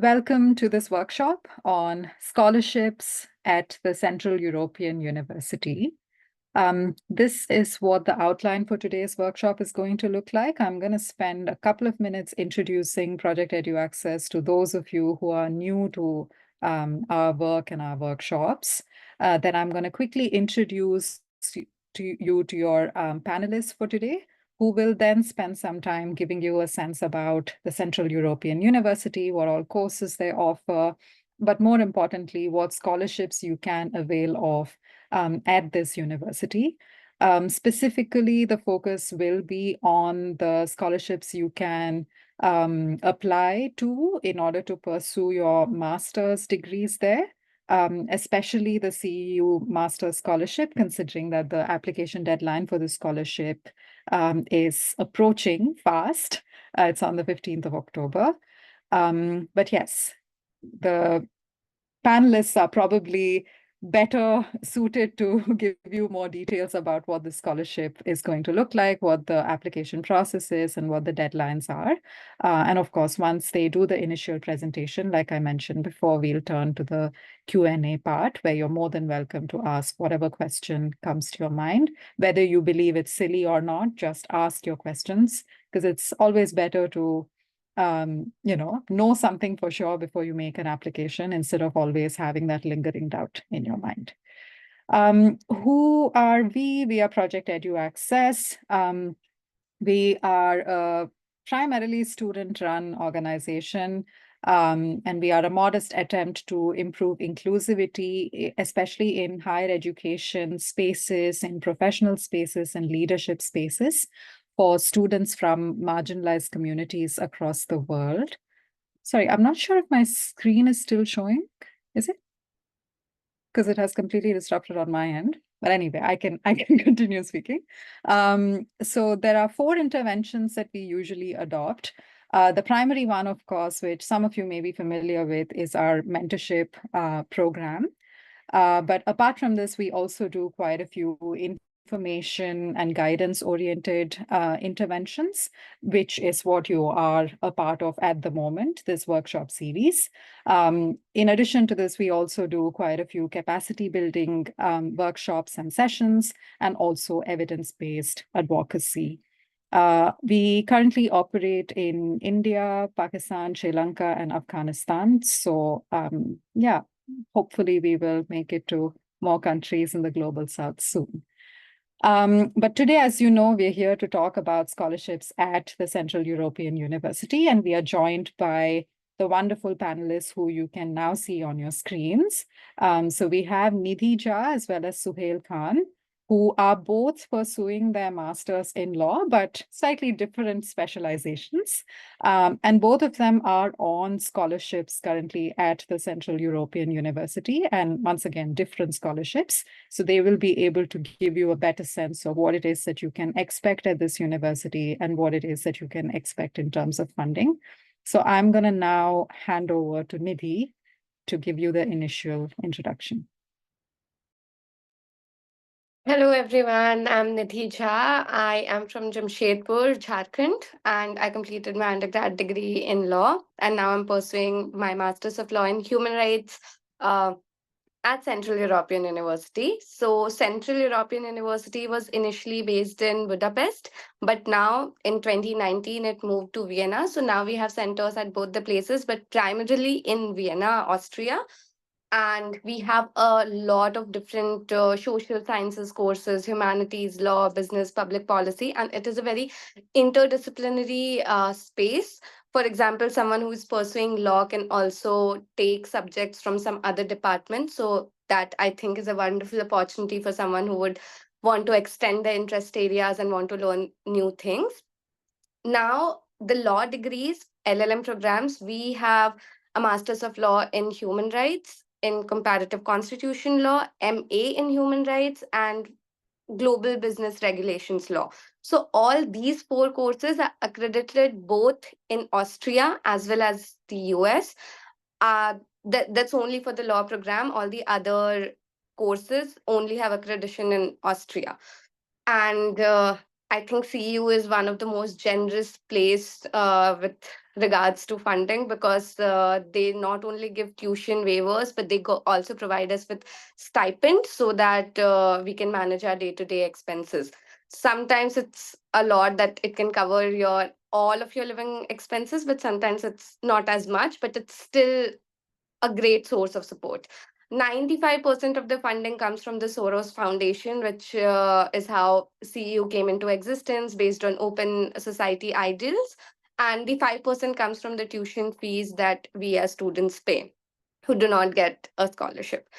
Welcome to this workshop on scholarships at the Central European University. This is what the outline for today's workshop is going to look like. I'm going to spend a couple of minutes introducing Project EduAccess to those of you who are new to our work and our workshops. Then I'm going to quickly introduce you to your panelists for today, who will then spend some time giving you a sense about the Central European University, what all courses they offer, but more importantly, what scholarships you can avail of at this university. Specifically, the focus will be on the scholarships you can apply to in order to pursue your master's degrees there. Especially the CEU Master's Scholarship, considering that the application deadline for the scholarship is approaching fast. It's on the 15th of October. But yes, the panelists are probably better suited to give you more details about what the scholarship is going to look like, what the application process is, and what the deadlines are. And of course, once they do the initial presentation, like I mentioned before, we'll turn to the Q&A part, where you're more than welcome to ask whatever question comes to your mind. Whether you believe it's silly or not, just ask your questions, because it's always better to know something for sure before you make an application, instead of always having that lingering doubt in your mind. Who are we? We are Project EduAccess. We are a primarily student-run organization, and we are a modest attempt to improve inclusivity, especially in higher education spaces, in professional spaces, and leadership spaces for students from marginalized communities across the world. Sorry, I'm not sure if my screen is still showing. Is it? Because it has completely disrupted on my end. But anyway, I can continue speaking. So there are 4 interventions that we usually adopt. The primary one, of course, which some of you may be familiar with, is our mentorship program. But apart from this, we also do quite a few information and guidance-oriented interventions, which is what you are a part of at the moment, this workshop series. In addition to this, we also do quite a few capacity-building workshops and sessions, and also evidence-based advocacy. We currently operate in India, Pakistan, Sri Lanka, and Afghanistan. So yeah, hopefully we will make it to more countries in the global south soon. But today, as you know, we're here to talk about scholarships at the Central European University, and we are joined by the wonderful panelists who you can now see on your screens. So we have Nidhi as well as Suhail Khan, who are both pursuing their masters in law, but slightly different specializations. And both of them are on scholarships currently at the Central European University, and once again, different scholarships. So they will be able to give you a better sense of what it is that you can expect at this university and what it is that you can expect in terms of funding. So I'm going to now hand over to Nidhi to give you the initial introduction. Hello everyone, I'm Nidhi Jha. I am from Jamshedpur, Jharkhand, and I completed my undergrad degree in law. And now I'm pursuing my Masters of Law in Human Rights at Central European University. So, Central European University was initially based in Budapest, but now in 2019 it moved to Vienna. So now we have centers at both the places, but primarily in Vienna, Austria. And we have a lot of different social sciences courses, humanities, law, business, public policy, and it is a very interdisciplinary space. For example, someone who is pursuing law can also take subjects from some other department. So that I think is a wonderful opportunity for someone who would want to extend their interest areas and want to learn new things. Now, the law degrees, LLM programs, we have a Masters of Law in Human Rights, in Comparative Constitution Law, MA in Human Rights, and Global Business Regulations Law. So, all these 4 courses are accredited both in Austria as well as the US. That's only for the law program. All the other courses only have accreditation in Austria. And I think CU is one of the most generous place with regards to funding, because they not only give tuition waivers, but they also provide us with stipend so that we can manage our day-to-day expenses. Sometimes it's a lot that it can cover your all of your living expenses, but sometimes it's not as much, but it's still a great source of support. 95% of the funding comes from the Soros Foundation, which is how CEU came into existence based on open society ideals. And the 5% comes from the tuition fees that we as students pay who do not get a scholarship.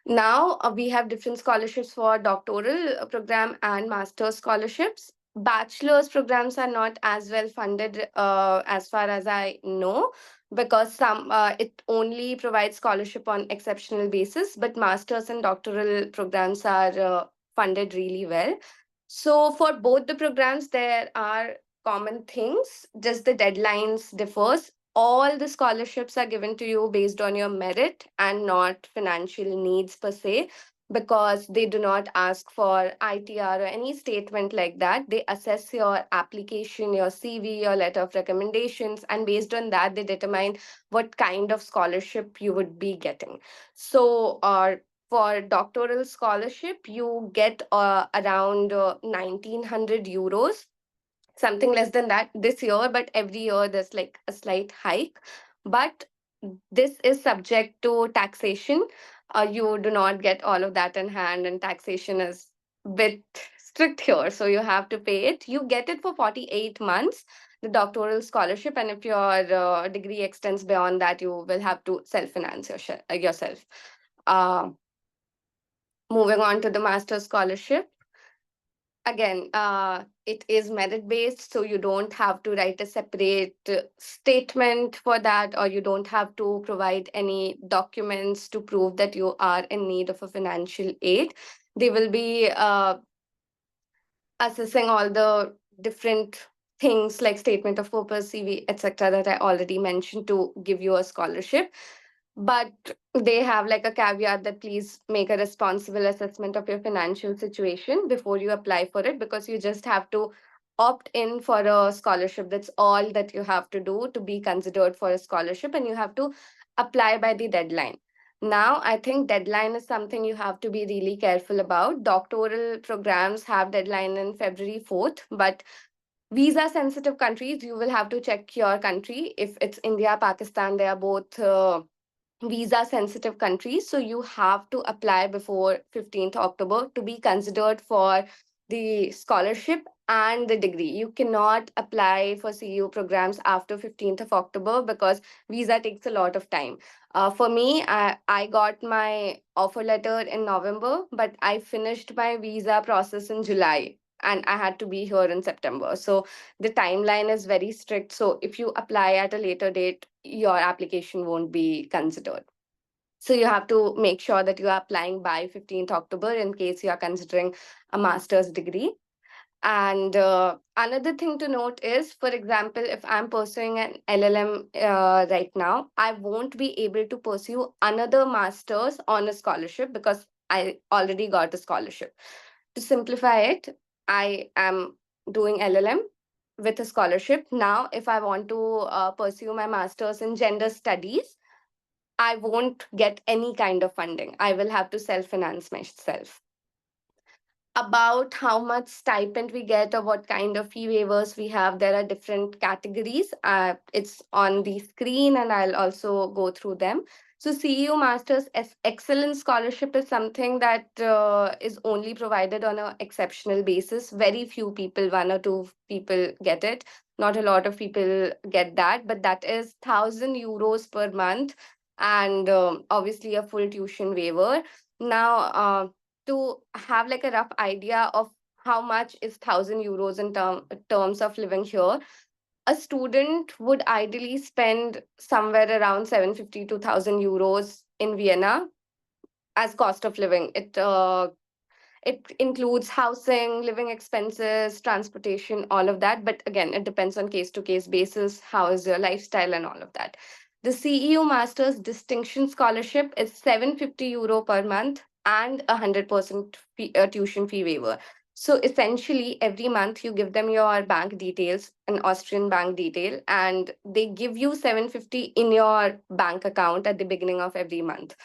Now we have different scholarships for doctoral program and master's scholarships. Bachelor's programs are not as well funded, as far as I know, because some it only provides scholarship on exceptional basis, but masters and doctoral programs are funded really well. So for both the programs there are common things, just the deadlines differs. All the scholarships are given to you based on your merit and not financial needs per se, because they do not ask for ITR or any statement like that. They assess your application, your CV, your letter of recommendations, and based on that, they determine what kind of scholarship you would be getting. So, for doctoral scholarship, you get around 1900 euros, something less than that this year, but every year there's like a slight hike. But this is subject to taxation. You do not get all of that in hand, and taxation is bit strict here. So you have to pay it. You get it for 48 months, the doctoral scholarship. And if your degree extends beyond that, you will have to self finance yourself. Uh, Moving on to the master's scholarship. Again, it is merit based, so you don't have to write a separate statement for that, or you don't have to provide any documents to prove that you are in need of a financial aid. They will be assessing all the different things like statement of purpose, CV, etc., that I already mentioned to give you a scholarship. But they have like a caveat that please make a responsible assessment of your financial situation before you apply for it, because you just have to opt in for a scholarship. That's all that you have to do to be considered for a scholarship, and you have to apply by the deadline. Now, I think deadline is something you have to be really careful about. Doctoral programs have deadline in February 4th, but visa sensitive countries, you will have to check your country. If it's India, Pakistan, they are both visa sensitive countries. So you have to apply before 15th October to be considered for the scholarship and the degree. You cannot apply for CU programs after 15th of October because visa takes a lot of time. For me, I got my offer letter in November, but I finished my visa process in July and I had to be here in September. So the timeline is very strict. So if you apply at a later date, your application won't be considered. So you have to make sure that you are applying by 15th October in case you are considering a master's degree. And another thing to note is, for example, if I'm pursuing an LLM right now, I won't be able to pursue another master's on a scholarship because I already got a scholarship. To simplify it, I am doing LLM with a scholarship. Now, if I want to pursue my master's in gender studies, I won't get any kind of funding. I will have to self finance myself. About how much stipend we get or what kind of fee waivers we have, there are different categories. It's on the screen and I'll also go through them. So CEU Masters Excellence Scholarship is something that is only provided on an exceptional basis. Very few people, one or two people get it. Not a lot of people get that, but that is 1,000 euros per month, and obviously a full tuition waiver. Now, to have like a rough idea of how much is 1,000 euros in terms of living here, a student would ideally spend somewhere around 750 to 1,000 euros in Vienna as cost of living. It includes housing, living expenses, transportation, all of that. But again, it depends on case to case basis. How is your lifestyle and all of that. The CEU Masters Distinction Scholarship is 750 euro per month and 100% tuition fee waiver. So essentially, every month you give them your bank details, an Austrian bank detail, and they give you 750 in your bank account at the beginning of every month.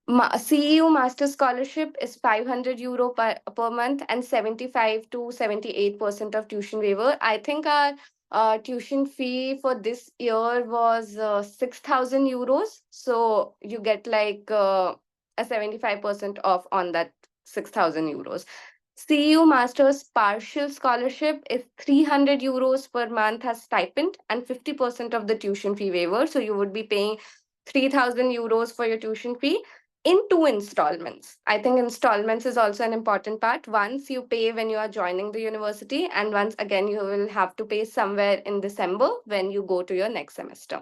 CEU Master Scholarship is 500 euro per month and 75 to 78% of tuition waiver. I think our tuition fee for this year was 6,000 euros. So you get like a 75% off on that 6,000 euros. CEU Masters partial scholarship is 300 euros per month as stipend and 50% of the tuition fee waiver. So you would be paying 3,000 euros for your tuition fee in two installments. I think installments is also an important part. Once you pay when you are joining the university, and once again you will have to pay somewhere in December when you go to your next semester.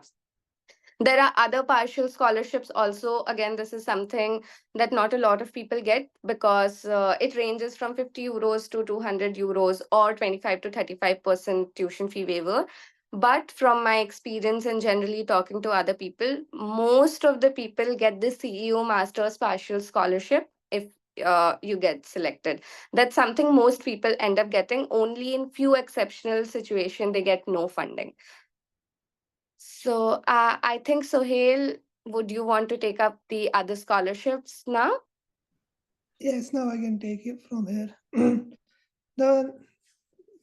There are other partial scholarships also. Again, this is something that not a lot of people get because it ranges from 50 euros to 200 euros or 25 to 35% tuition fee waiver. But from my experience and generally talking to other people, most of the people get the CEO Masters partial scholarship if you get selected. That's something most people end up getting. Only in few exceptional situations they get no funding. So I think, Sohail, would you want to take up the other scholarships now? Yes, now I can take it from here. The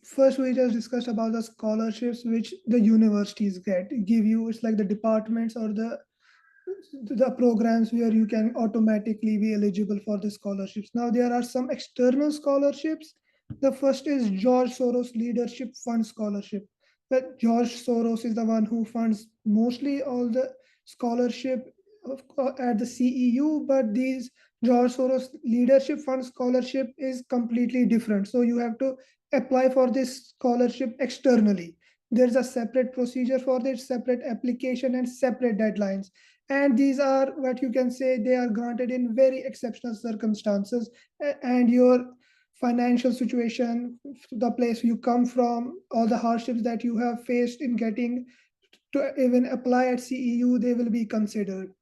first we just discussed about the scholarships which the universities give you. It's like the departments or the programs where you can automatically be eligible for the scholarships. Now there are some external scholarships. The first is George Soros Leadership Fund Scholarship. But George Soros is the one who funds mostly all the scholarship at the CEU, but these George Soros Leadership Fund Scholarship is completely different. So you have to apply for this scholarship externally. There's a separate procedure for this, separate application and separate deadlines, and these are what you can say they are granted in very exceptional circumstances, and your financial situation, the place you come from, all the hardships that you have faced in getting to even apply at CEU, they will be considered.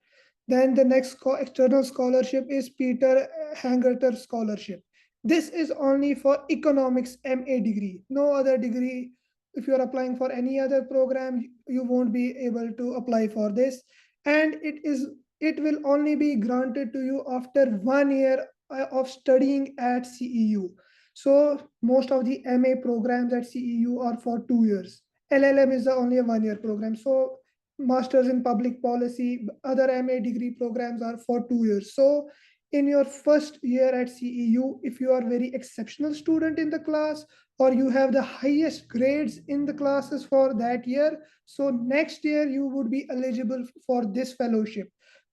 Then the next external scholarship is Peter Hangerter Scholarship. This is only for economics MA degree, no other degree. If you are applying for any other program, you won't be able to apply for this. And it will only be granted to you after 1 year of studying at CEU. So most of the MA programs at CEU are for 2 years. LLM is the only a 1 year program. So masters in public policy, other MA degree programs are for 2 years. So in your first year at CEU, if you are very exceptional student in the class or you have the highest grades in the classes for that year, so next year you would be eligible for this fellowship.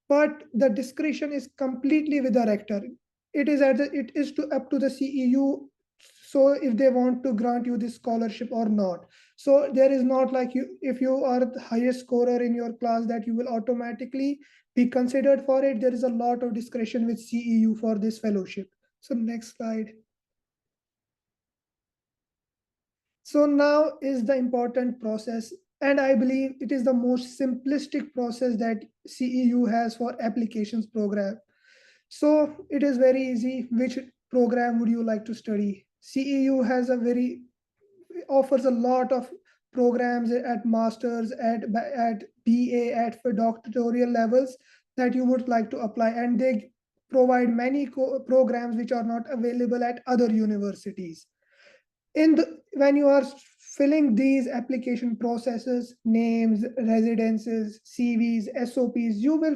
But the discretion is completely with the rector. It is to up to the CEU, so if they want to grant you this scholarship or not. So there is not like you, if you are the highest scorer in your class, that you will automatically be considered for it. There is a lot of discretion with CEU for this fellowship. So next slide. So now is the important process, and I believe it is the most simplistic process that CEU has for applications program. So it is very easy. Which program would you like to study? CEU has a very offers a lot of programs at masters, at BA, at for doctoral levels that you would like to apply, and they provide many programs which are not available at other universities. When you are filling these application processes, names, residences, CVs, SOPs, you will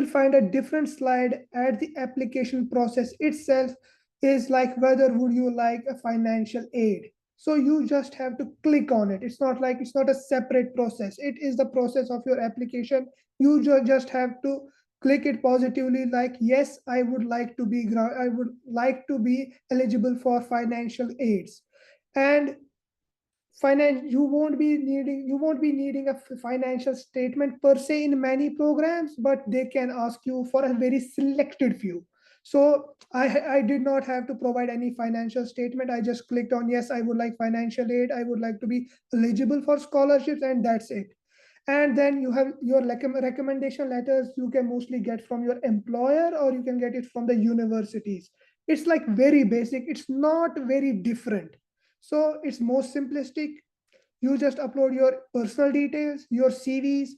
find a different slide at the application process itself, is like whether would you like a financial aid. So you just have to click on it. It's not a separate process. It is the process of your application. You just have to click it positively, like yes, I would like to be eligible for financial aids. And you won't be needing a financial statement per se in many programs, but they can ask you for a very selected few. So I did not have to provide any financial statement. I just clicked on yes, I would like financial aid, I would like to be eligible for scholarships, and that's it. And then you have your recommendation letters. You can mostly get from your employer or you can get it from the universities. It's like very basic. It's not very different. So it's most simplistic. You just upload your personal details, your CVs,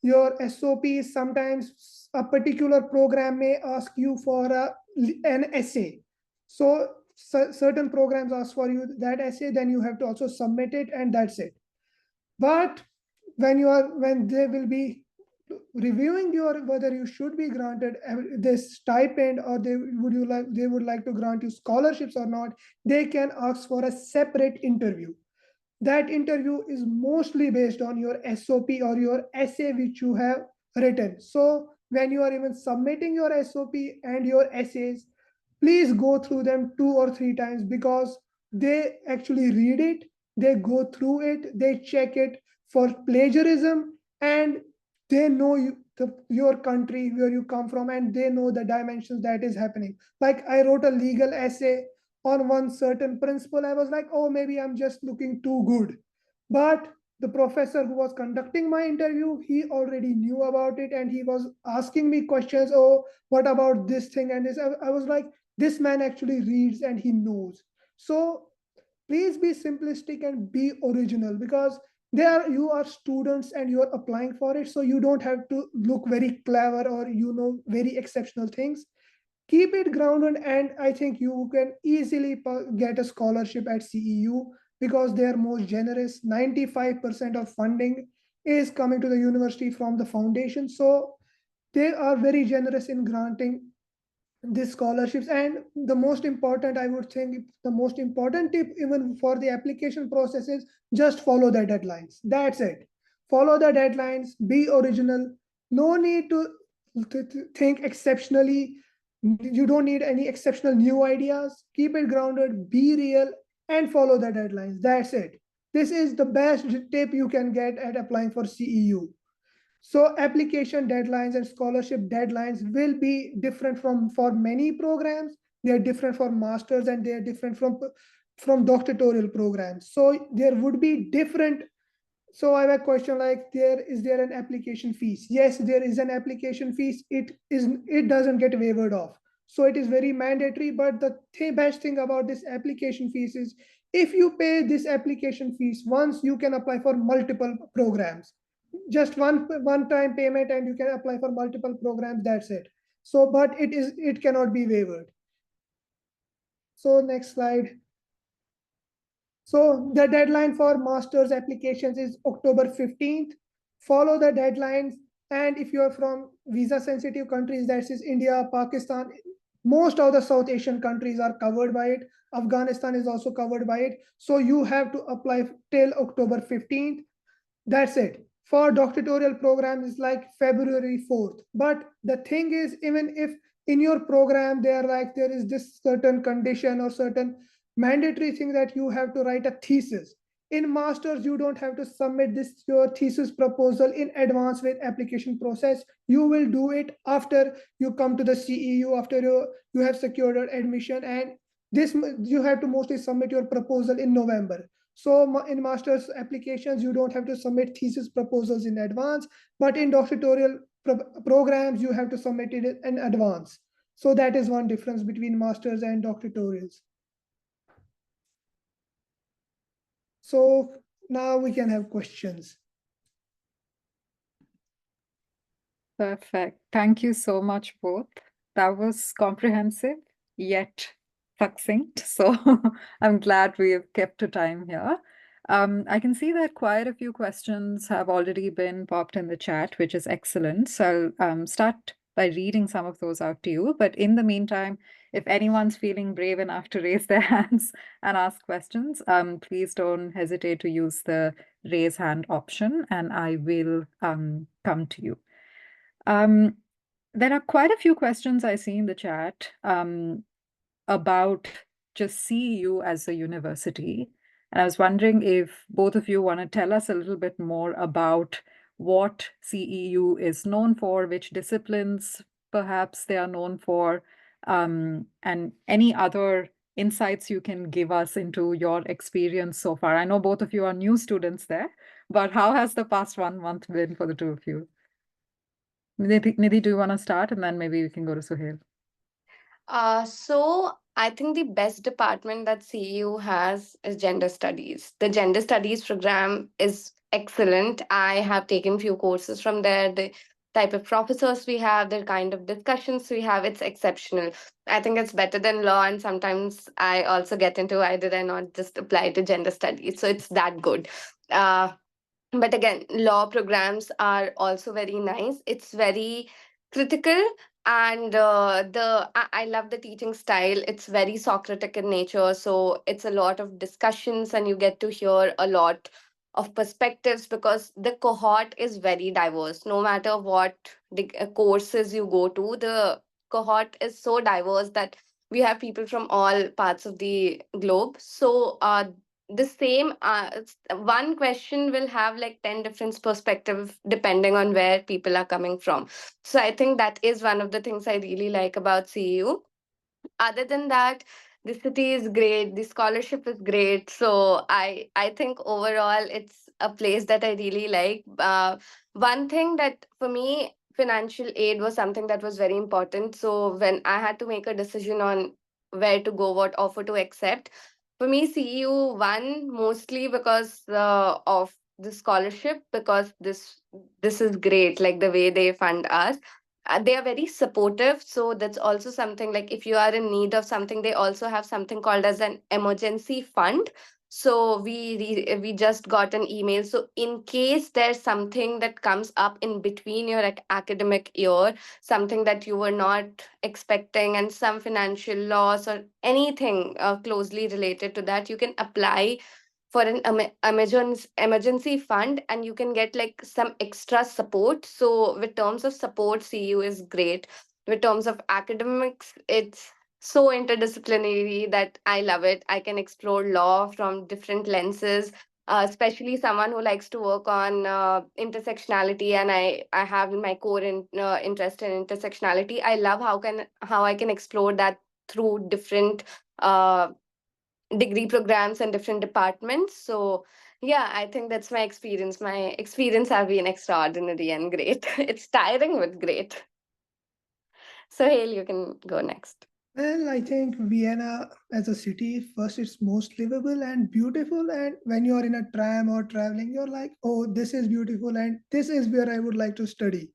your SOPs. Sometimes a particular program may ask you for an essay. So certain programs ask for you that essay, then you have to also submit it, and that's it. But when they will be reviewing your whether you should be granted this stipend, or they would like to grant you scholarships or not, they can ask for a separate interview. That interview is mostly based on your SOP or your essay which you have written. So when you are even submitting your SOP and your essays, please go through them 2 or 3 times, because they actually read it, they go through it, they check it for plagiarism, and they know your country, where you come from, and they know the dimensions that is happening. Like I wrote a legal essay on one certain principle. I was like, oh, maybe I'm just looking too good. But the professor who was conducting my interview, he already knew about it, and he was asking me questions. Oh, what about this thing and this? I was like, this man actually reads and he knows. So please be simplistic and be original, because there you are students and you are applying for it, so you don't have to look very clever or very exceptional things. Keep it grounded, and I think you can easily get a scholarship at CEU, because they are most generous. 95% of funding is coming to the university from the foundation, so they are very generous in granting these scholarships. And the most important, I would think, the most important tip even for the application process is just follow the deadlines. That's it. Follow the deadlines, be original. No need to think exceptionally. You don't need any exceptional new ideas. Keep it grounded, be real, and follow the deadlines. That's it. This is the best tip you can get at applying for CEU. So application deadlines and scholarship deadlines will be different from for many programs. They are different for masters, and they are different from doctoral programs. So there would be different. So I have a question like, there an application fees? Yes, there is an application fees. It doesn't get waived off. So it is very mandatory. But the best thing about this application fees is, if you pay this application fees once, you can apply for multiple programs. Just one time payment, and you can apply for multiple programs. That's it. So, but it cannot be waived. So next slide. So the deadline for master's applications is October 15th. Follow the deadlines. And if you're from visa sensitive countries, that is India, Pakistan, most of the South Asian countries are covered by it. Afghanistan is also covered by it. So you have to apply till October 15th. That's it. For doctoral programs, it's like February 4th. But the thing is, even if in your program there is this certain condition or certain mandatory thing that you have to write a thesis. In masters, you don't have to submit this your thesis proposal in advance with application process. You will do it after you come to the CEU, after you have secured your admission, and this you have to mostly submit your proposal in November. So in master's applications, you don't have to submit thesis proposals in advance, but in doctoral programs, you have to submit it in advance. So that is one difference between masters and doctorals. So now we can have questions. Perfect. Thank you so much, both. That was comprehensive yet succinct. So I'm glad we have kept to time here. I can see that quite a few questions have already been popped in the chat, which is excellent. So I'll start by reading some of those out to you. But in the meantime, if anyone's feeling brave enough to raise their hands and ask questions, please don't hesitate to use the raise hand option, and I will come to you. There are quite a few questions I see in the chat about just CEU as a university. And I was wondering if both of you want to tell us a little bit more about what CEU is known for, which disciplines perhaps they are known for, and any other insights you can give us into your experience so far. I know both of you are new students there, but how has the past 1 month been for the two of you? Nidhi, do you want to start, and then maybe we can go to Suhail? So I think the best department that CEU has is gender studies. The gender studies program is excellent. I have taken few courses from there. The type of professors we have, the kind of discussions we have, it's exceptional. I think it's better than law, and sometimes I also get into why did I not just apply to gender studies? So it's that good. Uh, but again, law programs are also very nice. It's very critical, and I love the teaching style. It's very Socratic in nature, so it's a lot of discussions, and you get to hear a lot of perspectives because the cohort is very diverse. No matter what courses you go to, the cohort is so diverse that we have people from all parts of the globe. So the same one question will have like 10 different perspectives depending on where people are coming from. So I think that is one of the things I really like about CEU. Other than that, the city is great, the scholarship is great, so I think overall it's a place that I really like. One thing that for me, financial aid was something that was very important. So when I had to make a decision on where to go, what offer to accept, for me CEU won mostly because of the scholarship, because this is great, like the way they fund us. They are very supportive, so that's also something. Like if you are in need of something, they also have something called as an emergency fund. So we just got an email, so in case there's something that comes up in between your academic year, something that you were not expecting, and some financial loss or anything closely related to that, you can apply for an emergency fund, and you can get like some extra support. So with terms of support, CU is great. With terms of academics, it's so interdisciplinary that I love it. I can explore law from different lenses, especially someone who likes to work on intersectionality, and I have my core interest in intersectionality. I love how I can explore that through different uh, degree programs and different departments. So yeah, I think that's my experience. My experience have been extraordinary and great. It's tiring but great. So Hale, you can go next. Well, I think Vienna as a city, first, it's most livable and beautiful. And when you are in a tram or traveling, you're like, oh, this is beautiful, and this is where I would like to study.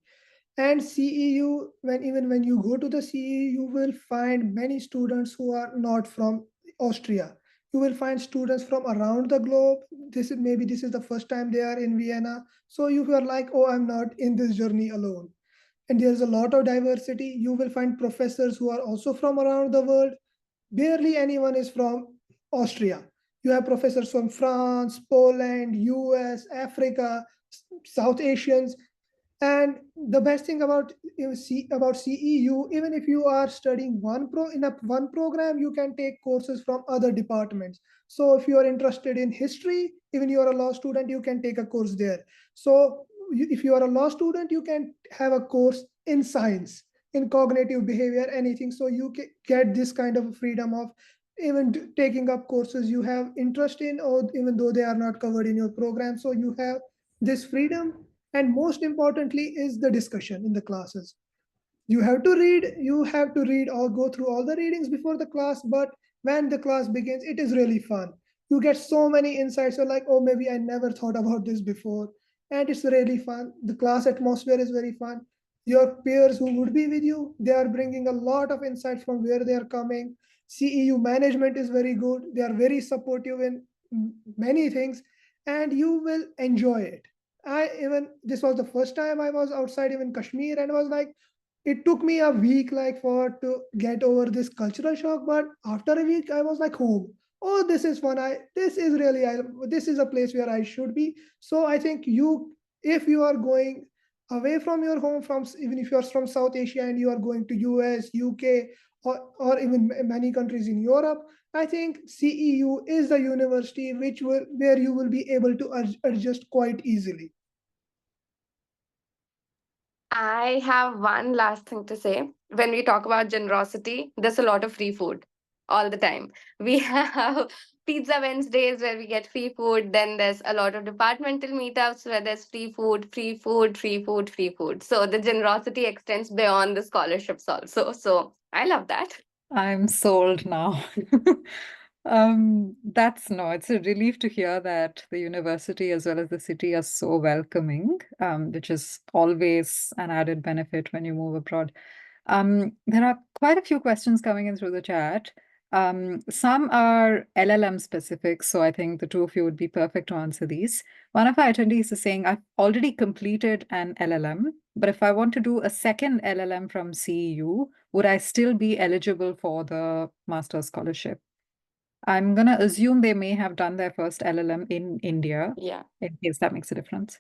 And CEU, when even when you go to the CEU, you will find many students who are not from Austria. You will find students from around the globe. This is the first time they are in Vienna. So you are like, oh, I'm not in this journey alone. And there's a lot of diversity. You will find professors who are also from around the world. Barely anyone is from Austria. You have professors from France, Poland, US, Africa, South Asians. And the best thing about about CEU, even if you are studying one program, you can take courses from other departments. So if you are interested in history, even you are a law student, you can take a course there. So if you are a law student, you can have a course in science, in cognitive behavior, anything. So you get this kind of freedom of even taking up courses you have interest in, or even though they are not covered in your program. So you have this freedom. And most importantly is the discussion in the classes. You have to read or go through all the readings before the class, but when the class begins, it is really fun. You get so many insights. You're like, oh, maybe I never thought about this before. And it's really fun. The class atmosphere is very fun. Your peers who would be with you, they are bringing a lot of insight from where they are coming. CEU management is very good. They are very supportive in many things, and you will enjoy it. I even This was the first time I was outside even Kashmir, and I was like, it took me a week like for to get over this cultural shock, but after a week I was like home. Oh, this is fun. This is a place where I should be. So I think if you are going away from your home, from even if you are from South Asia and you are going to US, UK, or even many countries in Europe, I think CEU is the university where you will be able to adjust quite easily. I have one last thing to say. When we talk about generosity, there's a lot of free food all the time. We have Pizza Wednesdays where we get free food. Then there's a lot of departmental meetups where there's free food, free food, free food, free food. So the generosity extends beyond the scholarships also. So I love that. I'm sold now. It's a relief to hear that the university as well as the city are so welcoming, which is always an added benefit when you move abroad. There are quite a few questions coming in through the chat. Some are LLM specific, so I think the two of you would be perfect to answer these. One of our attendees is saying, I've already completed an LLM, but if I want to do a second LLM from CEU, would I still be eligible for the master's scholarship? I'm going to assume they may have done their first LLM in India, Yeah. in case that makes a difference.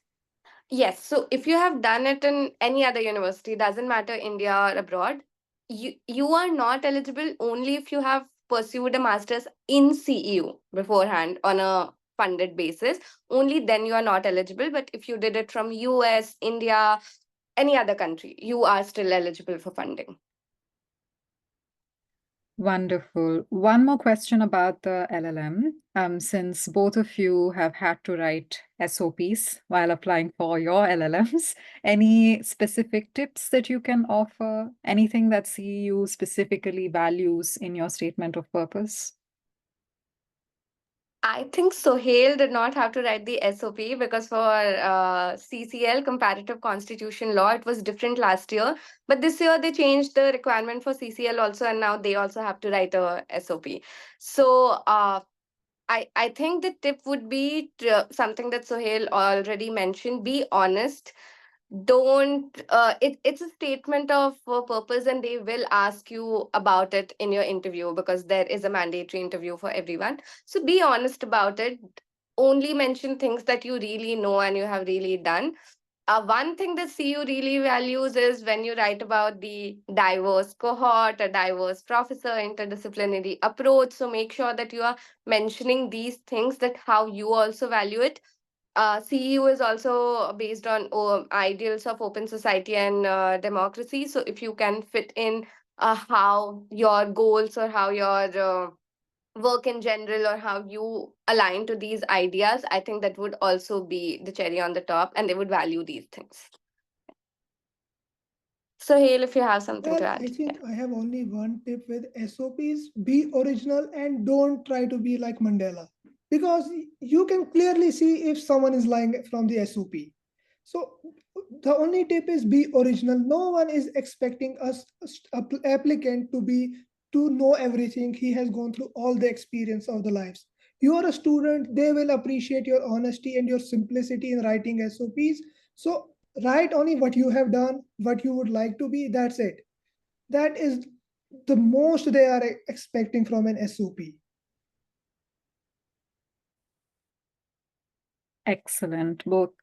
Yes. So if you have done it in any other university, doesn't matter India or abroad, you are not eligible only if you have pursued a master's in CEU beforehand on a funded basis. Only then you are not eligible. But if you did it from US, India, any other country, you are still eligible for funding. Wonderful. One more question about the LLM. Since both of you have had to write SOPs while applying for your LLMs, any specific tips that you can offer? Anything that CEU specifically values in your statement of purpose? I think Suhail did not have to write the SOP because for CCL, Comparative Constitution Law, it was different last year. But this year they changed the requirement for CCL also, and now they also have to write a SOP. So I think the tip would be something that Suhail already mentioned: be honest. Don't it's a statement of purpose, and they will ask you about it in your interview because there is a mandatory interview for everyone. So be honest about it. Only mention things that you really know and you have really done. One thing that CU really values is when you write about the diverse cohort, a diverse professor, interdisciplinary approach. So make sure that you are mentioning these things, that how you also value it. CEU is also based on ideals of open society and democracy. So if you can fit in how your goals or how your work in general or how you align to these ideas, I think that would also be the cherry on the top, and they would value these things. So, Hale, if you have something to Well, I add. think I have only one tip with SOPs: be original and don't try to be like Mandela. Because you can clearly see if someone is lying from the SOP. So the only tip is be original. No one is expecting us applicant to know everything. He has gone through all the experience of the lives. You are a student, they will appreciate your honesty and your simplicity in writing SOPs. So write only what you have done, what you would like to be. That's it. That is the most they are expecting from an SOP. Excellent. Both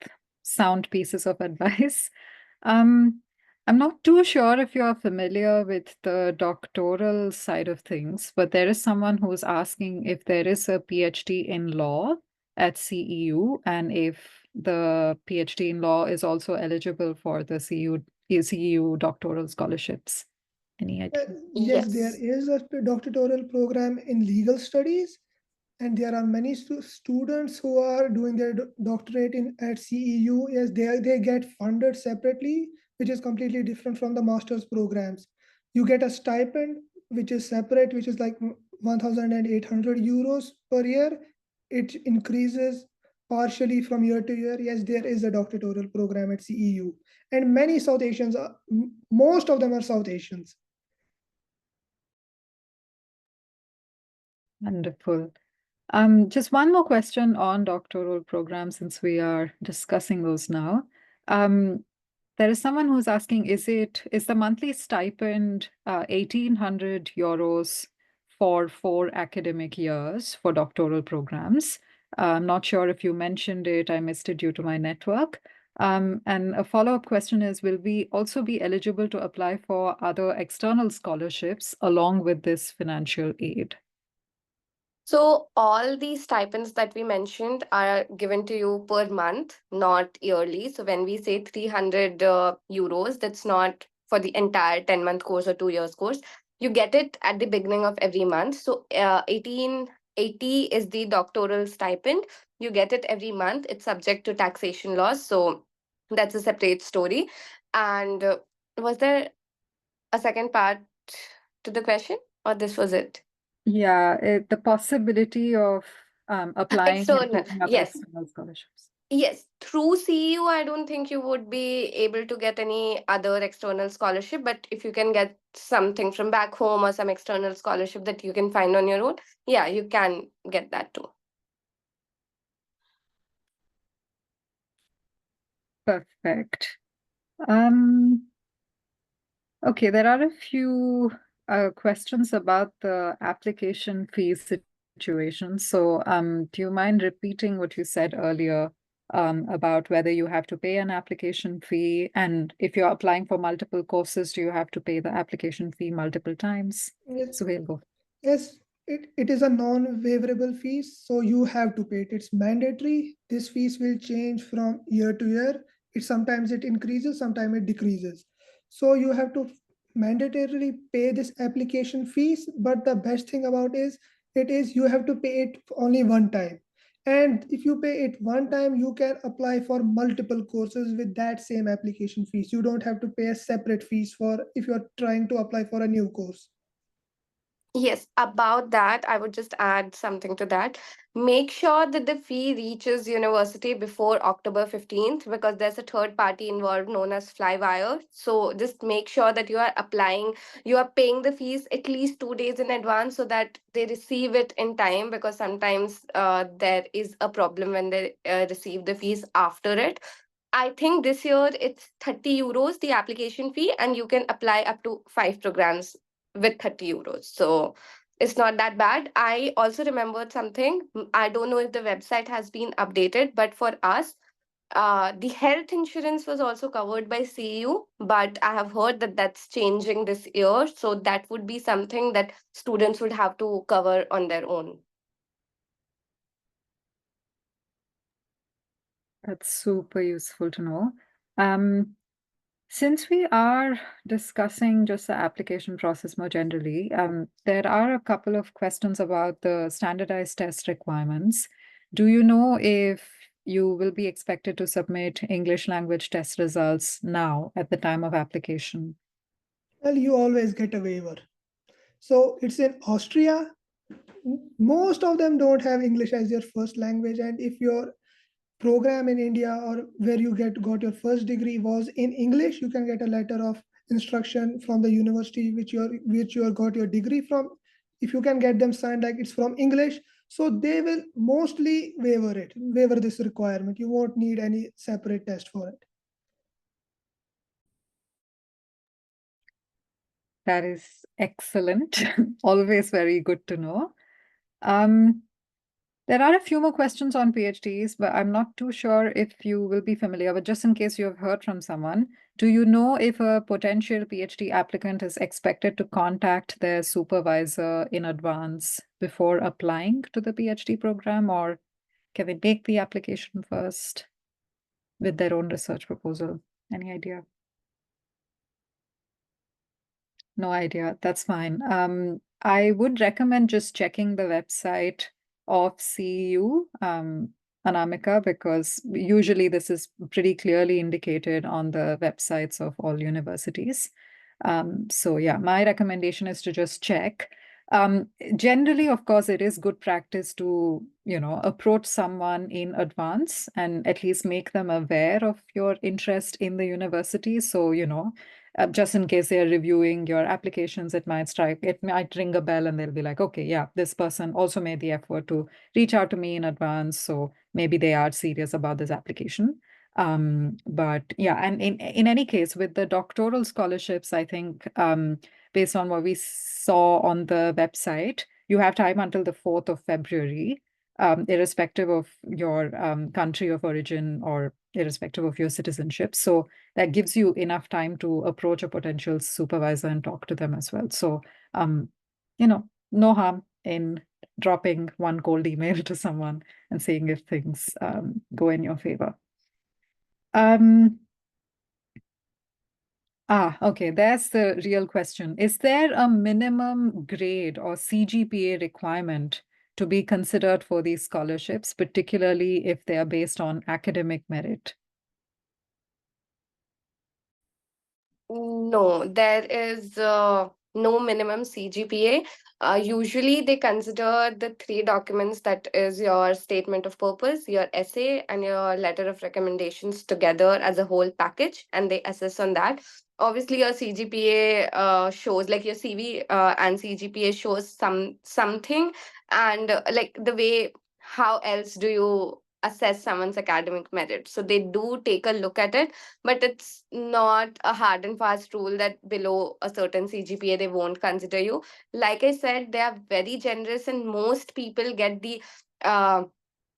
sound pieces of advice. I'm not too sure if you're familiar with the doctoral side of things, but there is someone who's asking if there is a PhD in law at CEU and if the PhD in law is also eligible for the CEU doctoral scholarships. Any idea? Yes, there Yes. is a doctoral program in legal studies, and there are many students who are doing their doctorate in at CEU. Yes, they get funded separately, which is completely different from the master's programs. You get a stipend which is separate, which is like 1,800 euros per year. It increases partially from year to year. Yes, there is a doctoral program at CEU, and many South Asians are, most of them are South Asians. Wonderful. Just one more question on doctoral programs since we are discussing those now. There is someone who's asking, is the monthly stipend 1,800 euros for 4 academic years for doctoral programs? I'm not sure if you mentioned it, I missed it due to my network. And a follow-up question is, will we also be eligible to apply for other external scholarships along with this financial aid? So all these stipends that we mentioned are given to you per month, not yearly. So when we say 300 euros, that's not for the entire 10-month course or 2 years course. You get it at the beginning of every month. So 1880 is the doctoral stipend. You get it every month. It's subject to taxation laws. So that's a separate story. And was there a second part to the question? Or this was it? Yeah, the possibility of applying and External. taking up Yes. external scholarships. Yes, through CEU, I don't think you would be able to get any other external scholarship. But if you can get something from back home or some external scholarship that you can find on your own, yeah, you can get that too. Perfect. Um, okay, there are a few questions about the application fee situation. So, do you mind repeating what you said earlier about whether you have to pay an application fee? And if you're applying for multiple courses, do you have to pay the application fee multiple times? Yes, Suhail, go. yes, it is a non-waivable fee, so you have to pay it. It's mandatory. This fees will change from year to year. Sometimes it increases, sometimes it decreases. So you have to mandatorily pay this application fees. But the best thing about it is you have to pay it only one time. And if you pay it one time, you can apply for multiple courses with that same application fees. You don't have to pay a separate fees for if you're trying to apply for a new course. Yes, about that, I would just add something to that. Make sure that the fee reaches university before October 15th because there's a third party involved known as Flywire. So just make sure that you are applying, you are paying the fees at least 2 days in advance so that they receive it in time because sometimes there is a problem when they receive the fees after it. I think this year it's 30 euros, the application fee, and you can apply up to 5 programs with 30 euros. So it's not that bad. I also remembered something. I don't know if the website has been updated, but for us, the health insurance was also covered by CEU, but I have heard that that's changing this year. So that would be something that students would have to cover on their own. That's super useful to know. Um, Since we are discussing just the application process more generally, there are a couple of questions about the standardized test requirements. Do you know if you will be expected to submit English language test results now at the time of application? Well, you always get a waiver. So it's in Austria. Most of them don't have English as your first language, and if your program in India or where you got your first degree was in English, you can get a letter of instruction from the university which you got your degree from. If you can get them signed like it's from English, so they will mostly waiver this requirement. You won't need any separate test for it. That is excellent. Always very good to know. Um, There are a few more questions on PhDs, but I'm not too sure if you will be familiar. But just in case you have heard from someone, do you know if a potential PhD applicant is expected to contact their supervisor in advance before applying to the PhD program, or can they make the application first with their own research proposal? Any idea? No idea. That's fine. I would recommend just checking the website of CEU, Anamika, because usually this is pretty clearly indicated on the websites of all universities. So yeah, my recommendation is to just check. Generally, of course, it is good practice to, approach someone in advance and at least make them aware of your interest in the university. So, just in case they're reviewing your applications, it might ring a bell and they'll be like, okay, yeah, this person also made the effort to reach out to me in advance. So maybe they are serious about this application. But yeah, and in any case, with the doctoral scholarships, I think based on what we saw on the website, you have time until the 4th of February, irrespective of your country of origin or irrespective of your citizenship. So that gives you enough time to approach a potential supervisor and talk to them as well. So, no harm in dropping one cold email to someone and seeing if things go in your favor. Okay, that's the real question. Is there a minimum grade or CGPA requirement to be considered for these scholarships, particularly if they are based on academic merit? No, there is no minimum CGPA. Usually, they consider the three documents, that is your statement of purpose, your essay, and your letter of recommendations together as a whole package, and they assess on that. Obviously, your CGPA shows, like your CV and CGPA shows something, and like the way, how else do you assess someone's academic merit? So they do take a look at it, but it's not a hard and fast rule that below a certain CGPA they won't consider you. Like I said, they are very generous, and most people get the uh,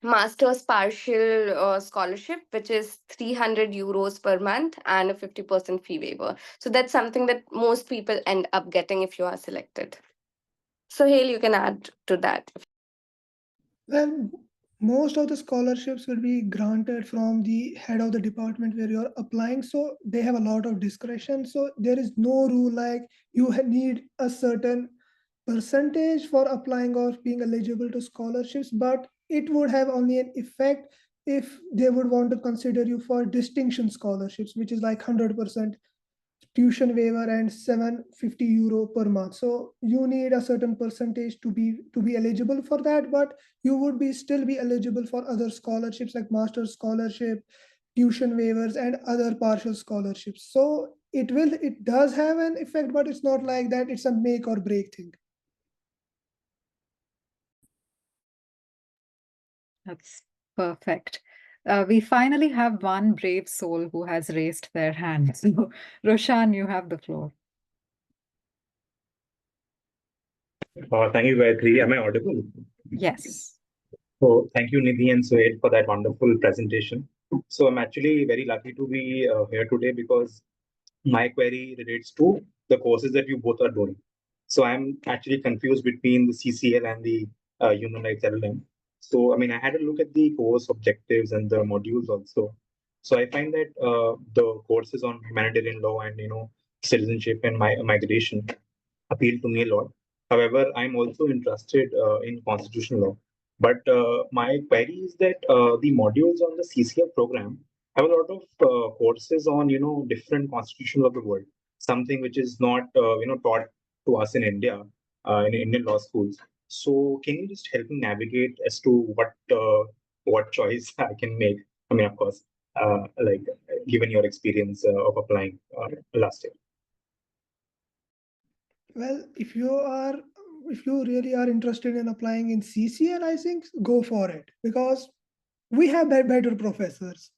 master's partial scholarship, which is 300 euros per month and a 50% fee waiver. So that's something that most people end up getting if you are selected. So, Hale, you can add to that. Well, most of the scholarships will be granted from the head of the department where you're applying. So they have a lot of discretion. So there is no rule like you need a certain percentage for applying or being eligible to scholarships, but it would have only an effect if they would want to consider you for distinction scholarships, which is like 100% tuition waiver and 750 euro per month. So you need a certain percentage to be eligible for that, but you would be still be eligible for other scholarships like master's scholarship, tuition waivers, and other partial scholarships. So it does have an effect, but it's not like that it's a make or break thing. That's perfect. We finally have one brave soul who has raised their hand. So, Roshan, you have the floor. Thank you, Gayatri. Am I audible? Yes. So, thank you, Nidhi and Suhail, for that wonderful presentation. So, I'm actually very lucky to be here today because my query relates to the courses that you both are doing. So, I'm actually confused between the CCL and the Human Rights LLM. So, I mean, I had a look at the course objectives and the modules also. So, I find that the courses on humanitarian law and citizenship and migration appeal to me a lot. However, I'm also interested in constitutional law. But my query is that the modules on the CCL program have a lot of courses on different constitutions of the world, something which is not taught to us in India in Indian law schools. So can you just help me navigate as to what choice I can make? I mean, of course, like given your experience of applying last year. Well, if you really are interested in applying in CCL, I think go for it because we have better professors,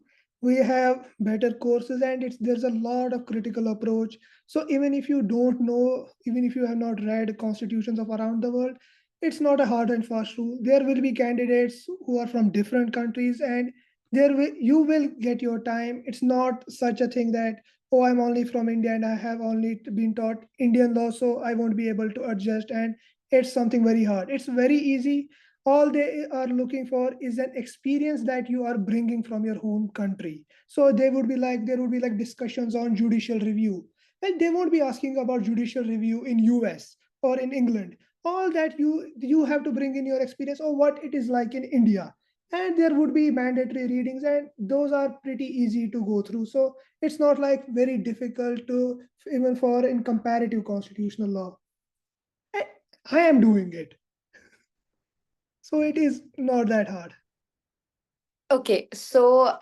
we have better courses, and there's a lot of critical approach. So even if you don't know, even if you have not read constitutions of around the world, it's not a hard and fast rule. There will be candidates who are from different countries, and you will get your time. It's not such a thing that, oh, I'm only from India and I have only been taught Indian law, so I won't be able to adjust, and it's something very hard. It's very easy. All they are looking for is an experience that you are bringing from your home country. So there would be like discussions on judicial review, and they won't be asking about judicial review in US or in England. All that you have to bring in your experience or what it is like in India. And there would be mandatory readings, and those are pretty easy to go through. So it's not like very difficult to even for in comparative constitutional law. I, I am doing it, so it is not that hard. Okay, so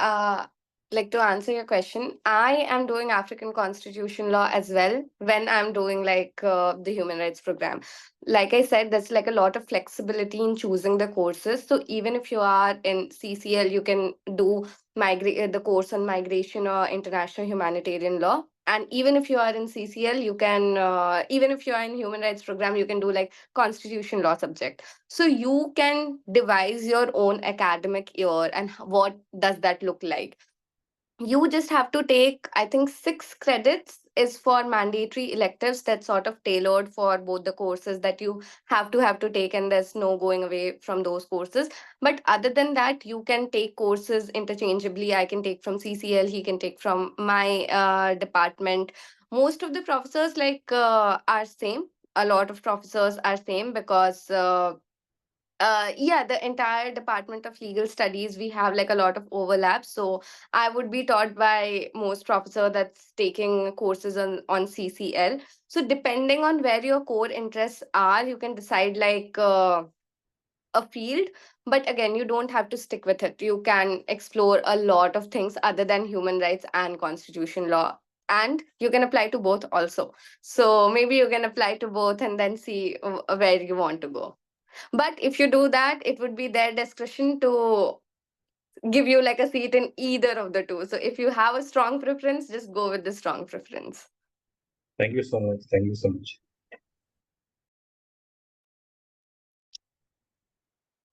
like to answer your question, I am doing African constitution law as well when I'm doing like the human rights program. Like I said, there's like a lot of flexibility in choosing the courses. So even if you are in CCL, you can do the course on migration or international humanitarian law. And even if you are in CCL, you can even if you are in human rights program, you can do like constitution law subject. So you can devise your own academic year, and what does that look like? You just have to take, I think, 6 credits is for mandatory electives that's sort of tailored for both the courses that you have to take, and there's no going away from those courses. But other than that, you can take courses interchangeably. I can take from CCL, he can take from my department. Most of the professors are same. A lot of professors are same because Yeah, the entire Department of Legal Studies, we have like a lot of overlap. So I would be taught by most professor that's taking courses on CCL. So depending on where your core interests are, you can decide like a field. But again, you don't have to stick with it. You can explore a lot of things other than human rights and constitution law. And you can apply to both also. So maybe you can apply to both and then see where you want to go. But if you do that, it would be their discretion to give you like a seat in either of the two. So if you have a strong preference, just go with the strong preference. Thank you so much. Thank you so much.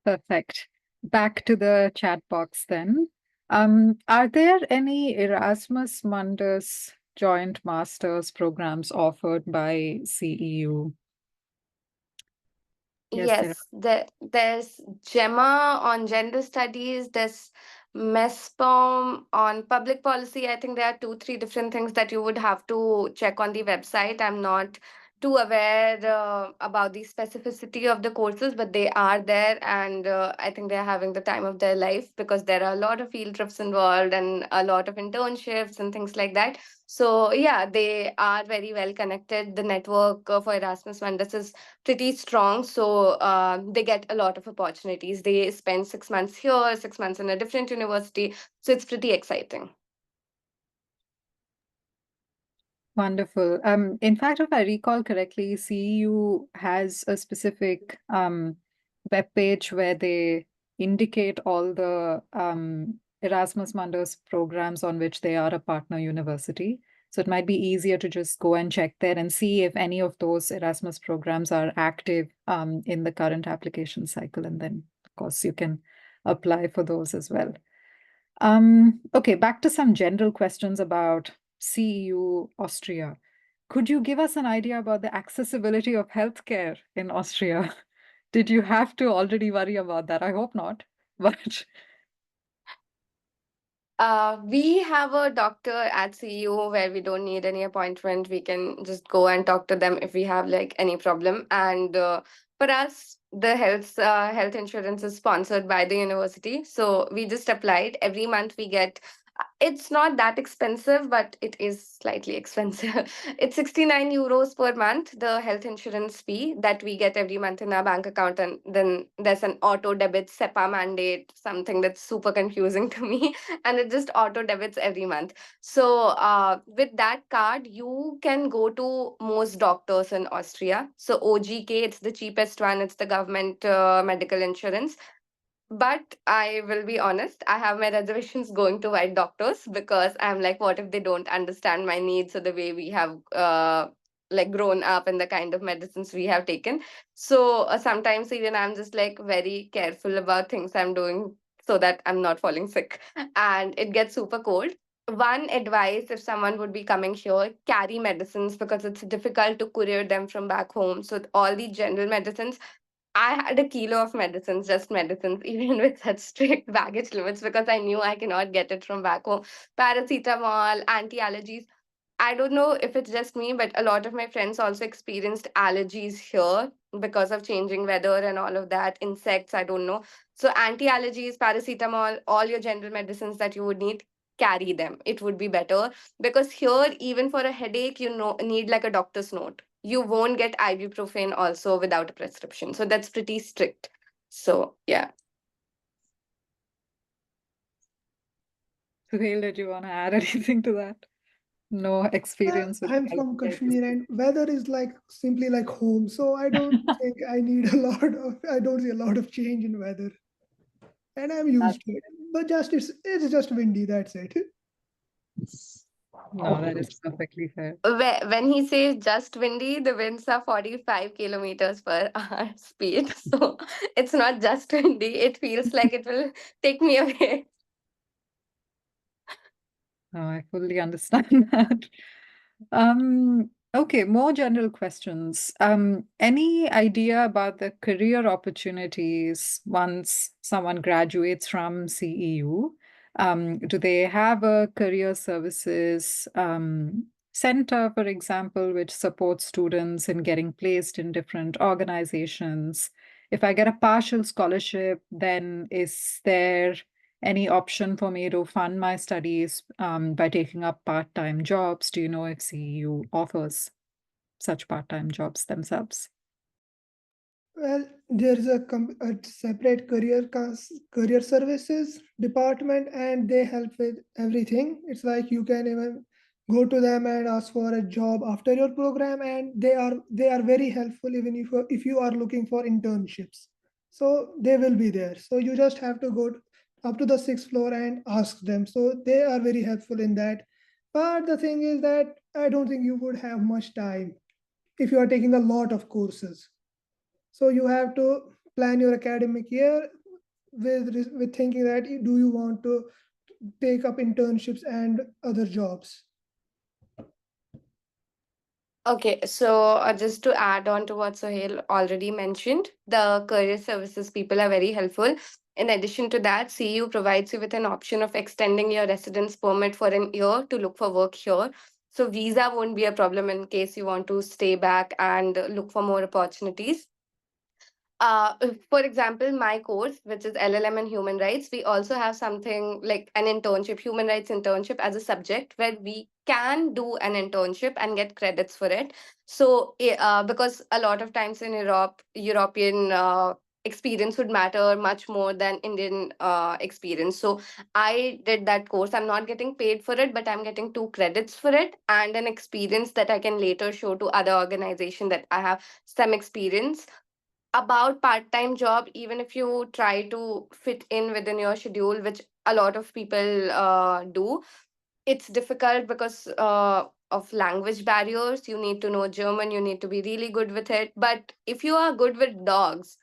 Perfect. Back to the chat box then. Are there any Erasmus Mundus joint masters programs offered by CEU? Yes, there Yes, there's Gemma on gender studies, there's MESPOM on public policy. I think there are two, three different things that you would have to check on the website. I'm not too aware about the specificity of the courses, but they are there, and I think they're having the time of their life because there are a lot of field trips involved and a lot of internships and things like that. So yeah, they are very well connected. The network for Erasmus Mundus is pretty strong. So they get a lot of opportunities. They spend 6 months here, 6 months in a different university. So it's pretty exciting. Wonderful. In fact, if I recall correctly, CEU has a specific web page where they indicate all the Erasmus Mundus programs on which they are a partner university. So it might be easier to just go and check there and see if any of those Erasmus programs are active in the current application cycle. And then, of course, you can apply for those as well. Okay, back to some general questions about CEU Austria. Could you give us an idea about the accessibility of healthcare in Austria? Did you have to already worry about that? I hope not, but We have a doctor at CU where we don't need any appointment. We can just go and talk to them if we have like any problem. And for us, the health insurance is sponsored by the university, so we just applied. Every month we get. It's not that expensive, but it is slightly expensive. It's 69 euros per month, the health insurance fee that we get every month in our bank account. And then there's an auto debit SEPA mandate, something that's super confusing to me, and it just auto debits every month. So with that card, you can go to most doctors in Austria. So OGK, it's the cheapest one. It's the government medical insurance. But I will be honest, I have my reservations going to white doctors because I'm like, what if they don't understand my needs or the way we have like grown up and the kind of medicines we have taken. So sometimes even I'm just like very careful about things I'm doing so that I'm not falling sick. And it gets super cold. One advice, if someone would be coming here, carry medicines because it's difficult to courier them from back home. So all the general medicines, I had a kilo of medicines, just medicines, even with such strict baggage limits, because I knew I cannot get it from back home. Paracetamol, anti allergies. I don't know if it's just me, but a lot of my friends also experienced allergies here because of changing weather and all of that. Insects, I don't know. So, anti allergies, paracetamol, all your general medicines that you would need, carry them. It would be better because here, even for a headache, you know, need like a doctor's note. You won't get ibuprofen also without a prescription. So, that's pretty strict. So, yeah. Suhail, did you want to add anything to that? No experience with I'm from healthcare. Kashmir and weather is like simply like home. So I don't think I need a lot of, I don't see a lot of change in weather. And I'm used to it. But just it's just windy, that's it. No, that is perfectly fair. When he says just windy, the winds are 45 kilometers per hour speed. So it's not just windy. It feels like it will take me away. No, I fully understand that. Okay, more general questions. Any idea about the career opportunities once someone graduates from CEU? Do they have a career services center, for example, which supports students in getting placed in different organizations? if I get a partial scholarship, then is there any option for me to fund my studies by taking up part-time jobs? Do you know if CEU offers such part-time jobs themselves? Well, there is a separate career services department, and they help with everything. It's like you can even go to them and ask for a job after your program, and they are very helpful even if you are looking for internships. So they will be there. So you just have to go up to the sixth floor and ask them. So they are very helpful in that. But the thing is that I don't think you would have much time if you are taking a lot of courses. So you have to plan your academic year with thinking that do you want to take up internships and other jobs. Okay, so just to add on to what Suhail already mentioned, the career services people are very helpful. In addition to that, CU provides you with an option of extending your residence permit for an year to look for work here. So visa won't be a problem in case you want to stay back and look for more opportunities. For example, my course, which is LLM and human rights, we also have something like an internship, human rights internship as a subject where we can do an internship and get credits for it. So, because a lot of times in European experience would matter much more than Indian experience. So, I did that course. I'm not getting paid for it, but I'm getting 2 credits for it and an experience that I can later show to other organization that I have some experience. About part-time job, even if you try to fit in within your schedule, which a lot of people do, it's difficult because of language barriers. You need to know German, you need to be really good with it. But if you are good with dogs,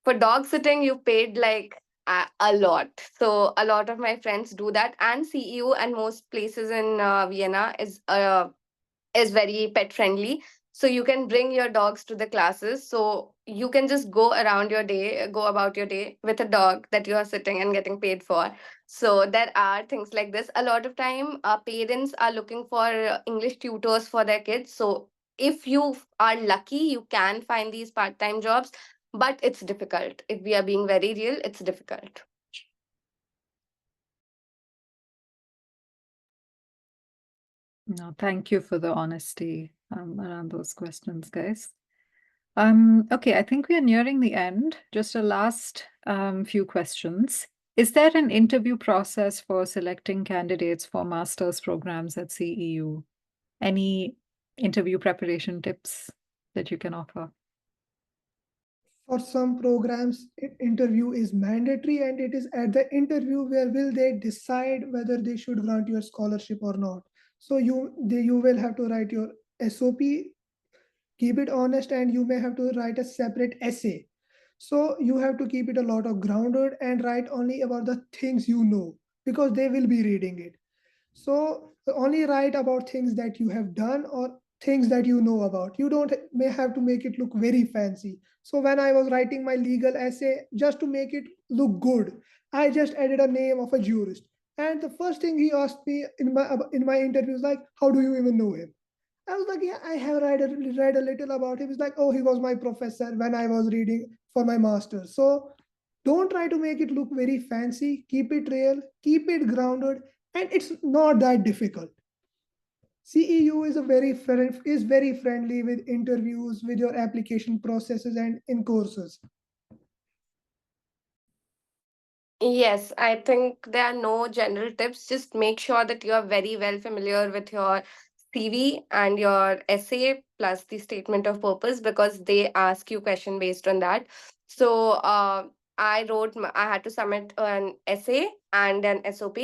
for dog sitting you paid like a lot. So a lot of my friends do that, and CEU and most places in Vienna is very pet friendly. So you can bring your dogs to the classes. So you can just go about your day with a dog that you are sitting and getting paid for. So there are things like this. A lot of time, parents are looking for English tutors for their kids. So if you are lucky, you can find these part-time jobs, but it's difficult. If we are being very real, it's difficult. No, thank you for the honesty around those questions, guys. Okay, I think we are nearing the end. Just a last few questions. Is there an interview process for selecting candidates for master's programs at CEU? Any interview preparation tips that you can offer? For some programs, interview is mandatory, and it is at the interview where will they decide whether they should grant you a scholarship or not. So you will have to write your SOP, keep it honest, and you may have to write a separate essay. So you have to keep it a lot of grounded and write only about the things you know, because they will be reading it. So only write about things that you have done or things that you know about. You don't may have to make it look very fancy. So when I was writing my legal essay, just to make it look good, I just added a name of a jurist. And the first thing he asked me in my interview is like, "How do you even know him?" I was like, "Yeah, I have read a little about him." He's like, "Oh, he was my professor when I was reading for my master's." So don't try to make it look very fancy. Keep it real, keep it grounded, and it's not that difficult. CEU is very friendly with interviews, with your application processes, and in courses. Yes, I think there are no general tips. Just make sure that you are very well familiar with your CV and your essay plus the statement of purpose, because they ask you question based on that. So I had to submit an essay and an SOP.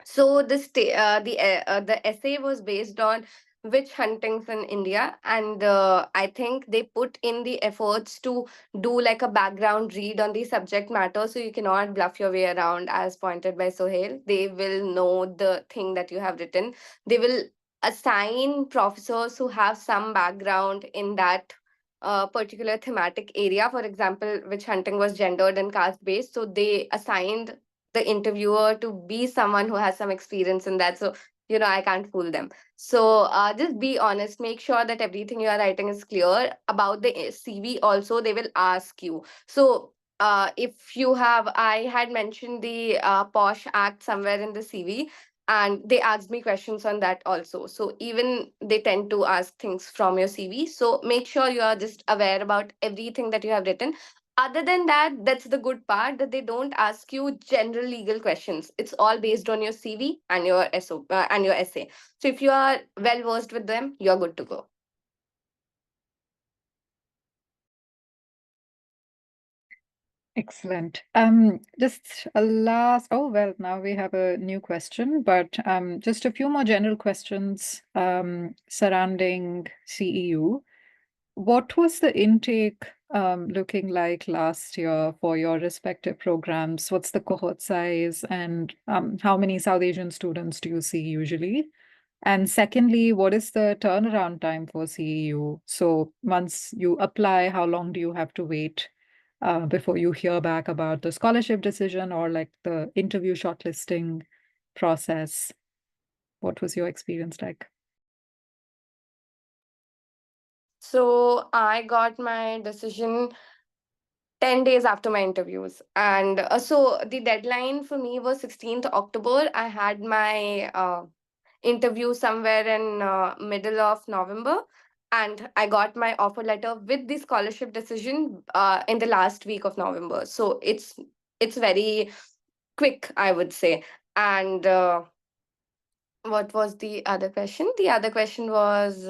So the essay was based on witch huntings in India, and I think they put in the efforts to do like a background read on the subject matter, so you cannot bluff your way around, as pointed by Sohail. They will know the thing that you have written. They will assign professors who have some background in that particular thematic area. For example, witch hunting was gendered and caste based, so they assigned the interviewer to be someone who has some experience in that. So I can't fool them. So just be honest. Make sure that everything you are writing is clear. About the CV also, they will ask you. So if you have, I had mentioned the Posh Act somewhere in the CV, and they asked me questions on that also. So even they tend to ask things from your CV. So make sure you are just aware about everything that you have written. Other than that, that's the good part, that they don't ask you general legal questions. It's all based on your CV and your and your essay. So if you are well versed with them, you're good to go. Excellent. Just a last, oh, well, now we have a new question, but just a few more general questions surrounding CEU. What was the intake looking like last year for your respective programs? What's the cohort size, and how many South Asian students do you see usually? And secondly, what is the turnaround time for CEU? So once you apply, how long do you have to wait before you hear back about the scholarship decision or like the interview shortlisting process? What was your experience like? So I got my decision 10 days after my interviews. And so the deadline for me was 16th October. I had my interview somewhere in middle of November, and I got my offer letter with the scholarship decision in the last week of November. So it's very quick, I would say. And what was the other question? The other question was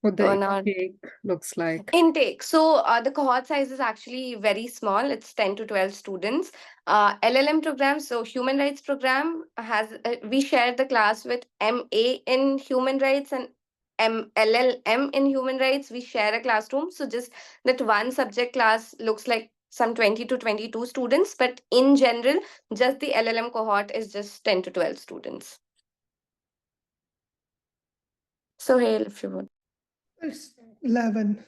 What the not intake looks like? intake. So the cohort size is actually very small. It's 10 to 12 students. LLM program, so human rights program has, we share the class with MA in human rights and LLM in human rights. We share a classroom. So just that one subject class looks like some 20 to 22 students. But in general, just the LLM cohort is just 10 to 12 students. So, Hail, if you would. It's 11.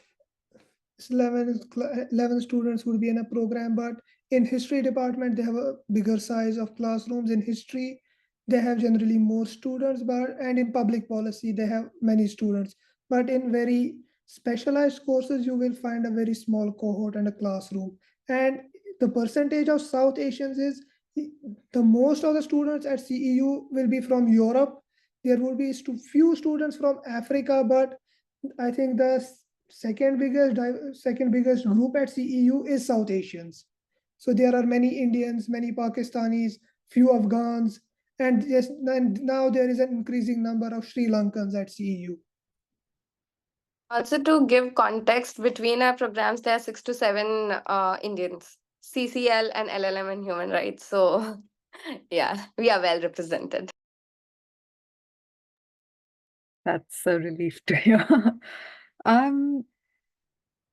It's 11 students would be in a program, but in history department, they have a bigger size of classrooms. In history, they have generally more students, and in public policy, they have many students. But in very specialized courses, you will find a very small cohort and a classroom. And the percentage of South Asians is the most of the students at CEU will be from Europe. There will be few students from Africa, but I think the second biggest group at CEU is South Asians. So there are many Indians, many Pakistanis, few Afghans, and now there is an increasing number of Sri Lankans at CEU. Also, to give context between our programs, there are 6 to 7 Indians, CCL and LLM in human rights. So, yeah, we are well represented. That's a relief to hear.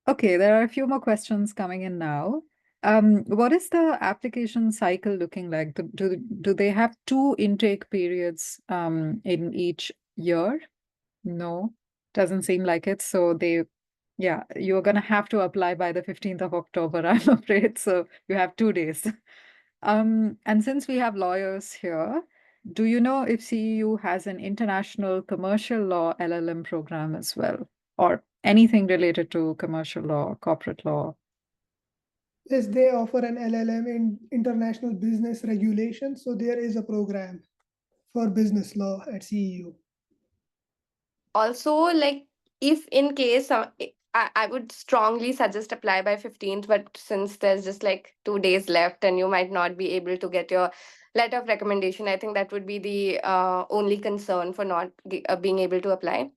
Okay, there are a few more questions coming in now. What is the application cycle looking like? Do they have 2 intake periods in each year? No, doesn't seem like it. So you're gonna have to apply by the 15th of October, I'm afraid. So you have 2 days. And since we have lawyers here, do you know if CEU has an international commercial law LLM program as well, or anything related to commercial law, corporate law? Yes, they offer an LLM in international business regulation. So there is a program for business law at CEU. Also, like, if in case I would strongly suggest apply by 15th, but since there's just like 2 days left and you might not be able to get your letter of recommendation, I think that would be the only concern for not being able to apply.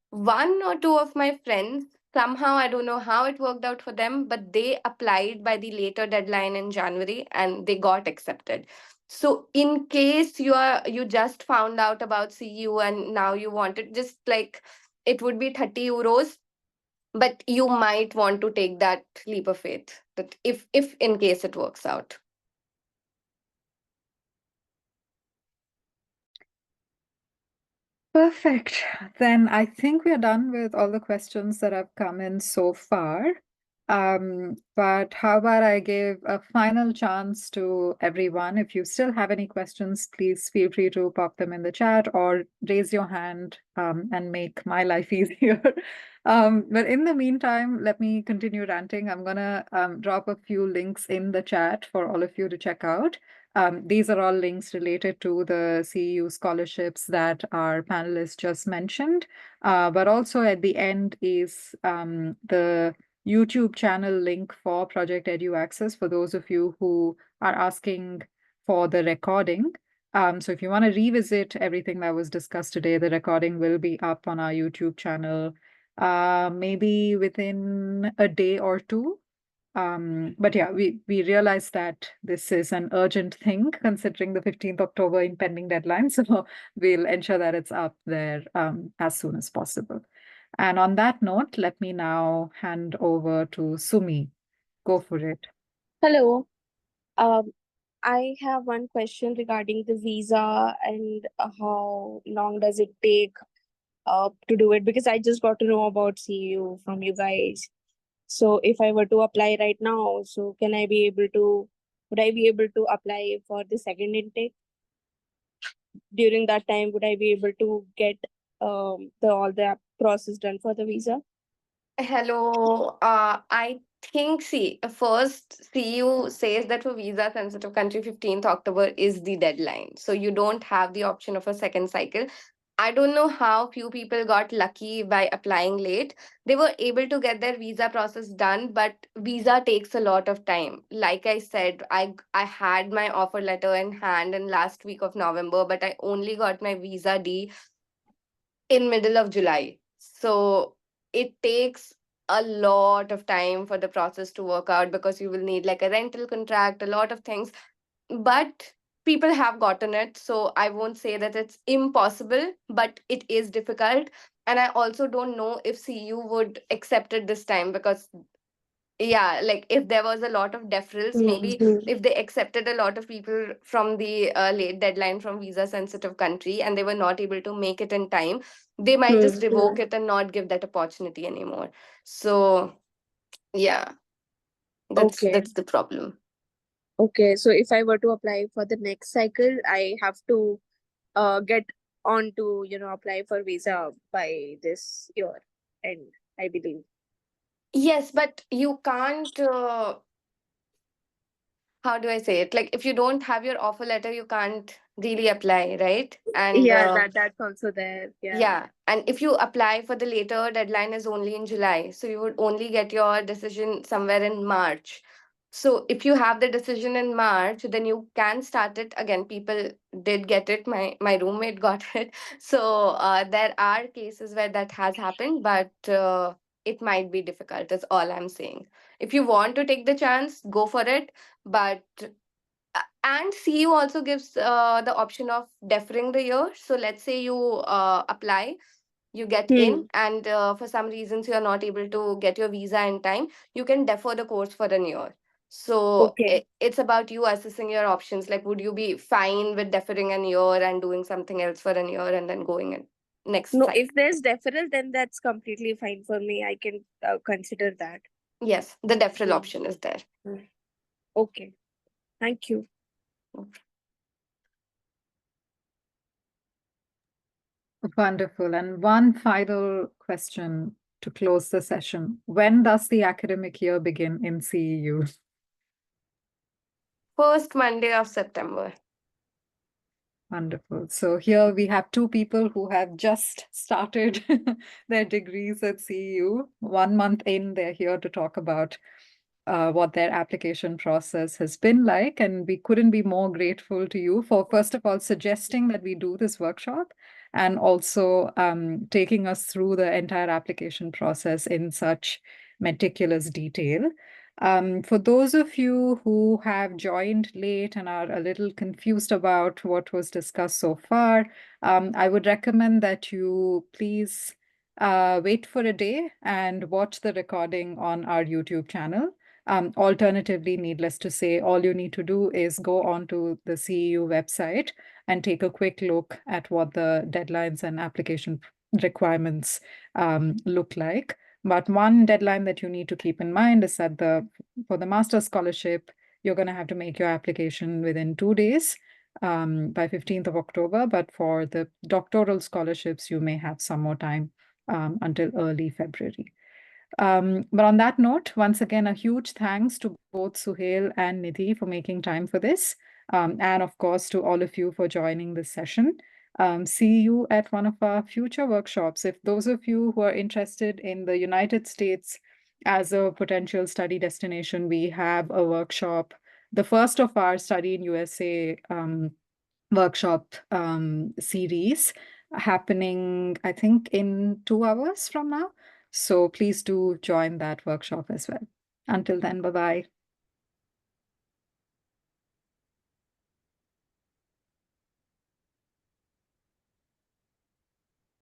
1 or 2 of my friends, somehow, I don't know how it worked out for them, but they applied by the later deadline in January and they got accepted. So in case you just found out about CU and now you wanted, just like, it would be 30 euros, but you might want to take that leap of faith, that if in case it works out. Perfect. Then I think we are done with all the questions that have come in so far. But how about I give a final chance to everyone? If you still have any questions, please feel free to pop them in the chat or raise your hand and make my life easier. But in the meantime, let me continue ranting. I'm gonna drop a few links in the chat for all of you to check out. These are all links related to the CEU scholarships that our panelists just mentioned. But also at the end is the YouTube channel link for Project EduAccess for those of you who are asking for the recording. So if you want to revisit everything that was discussed today, the recording will be up on our YouTube channel, maybe within a day or two. But yeah, we realize that this is an urgent thing considering the 15th October impending deadline. So we'll ensure that it's up there as soon as possible. And on that note, let me now hand over to Sumi. Go for it. Hello. Um, I have one question regarding the visa and how long does it take to do it? Because I just got to know about CU from you guys. So if I were to apply right now, so would I be able to apply for the second intake? During that time, would I be able to get all the process done for the visa? Hello. I think, see, first CU says that for visa sensitive country, 15th October is the deadline. So you don't have the option of a second cycle. I don't know how few people got lucky by applying late. They were able to get their visa process done, but visa takes a lot of time. Like I said, I had my offer letter in hand in last week of November, but I only got my visa D in middle of July. So it takes a lot of time for the process to work out because you will need like a rental contract, a lot of things. But people have gotten it. So I won't say that it's impossible, but it is difficult. And I also don't know if CU would accept it this time because yeah, like if there was a lot of deferrals, maybe Mhm. if they accepted a lot of people from the late deadline from visa sensitive country and they were not able to make it in time, they might just revoke it and not give that opportunity anymore. So yeah, Okay. that's the problem. Okay. So if I were to apply for the next cycle, I have to get on to apply for visa by this year, and I believe. Yes, but you can't how do I say it? Like if you don't have your offer letter, you can't really apply, right? And Yeah, that's also there. Yeah. yeah, and if you apply for the later, deadline is only in July. So you would only get your decision somewhere in March. So if you have the decision in March, then you can start it again. People did get it. My roommate got it. So there are cases where that has happened, but it might be difficult. That's all I'm saying. If you want to take the chance, go for it. But and CU also gives the option of deferring the year. So let's say you apply, you get in, Hmm. and for some reasons you are not able to get your visa in time, you can defer the course for an year. So Okay. it's about you assessing your options. Like, would you be fine with deferring an year and doing something else for an year and then going in next No, cycle? if there's deferral, then that's completely fine for me. I can consider that. Yes, the deferral Hmm. option is there. Okay. Thank you. Wonderful. And one final question to close the session. When does the academic year begin in CEU? First Monday of September. Wonderful. So here we have two people who have just started their degrees at CEU. 1 month in, they're here to talk about what their application process has been like. And we couldn't be more grateful to you for, first of all, suggesting that we do this workshop and also taking us through the entire application process in such meticulous detail. For those of you who have joined late and are a little confused about what was discussed so far, I would recommend that you please wait for a day and watch the recording on our YouTube channel. Alternatively, needless to say, all you need to do is go onto the CEU website and take a quick look at what the deadlines and application requirements look like. But one deadline that you need to keep in mind is that for the master's scholarship, you're going to have to make your application within 2 days, by 15th of October. But for the doctoral scholarships, you may have some more time until early February. But on that note, once again, a huge thanks to both Suhail and Nidhi for making time for this. And of course, to all of you for joining this session. See you at one of our future workshops. If those of you who are interested in the United States as a potential study destination, we have a workshop, the first of our Study in USA workshop series happening, I think, in 2 hours from now. So please do join that workshop as well. Until then, bye-bye.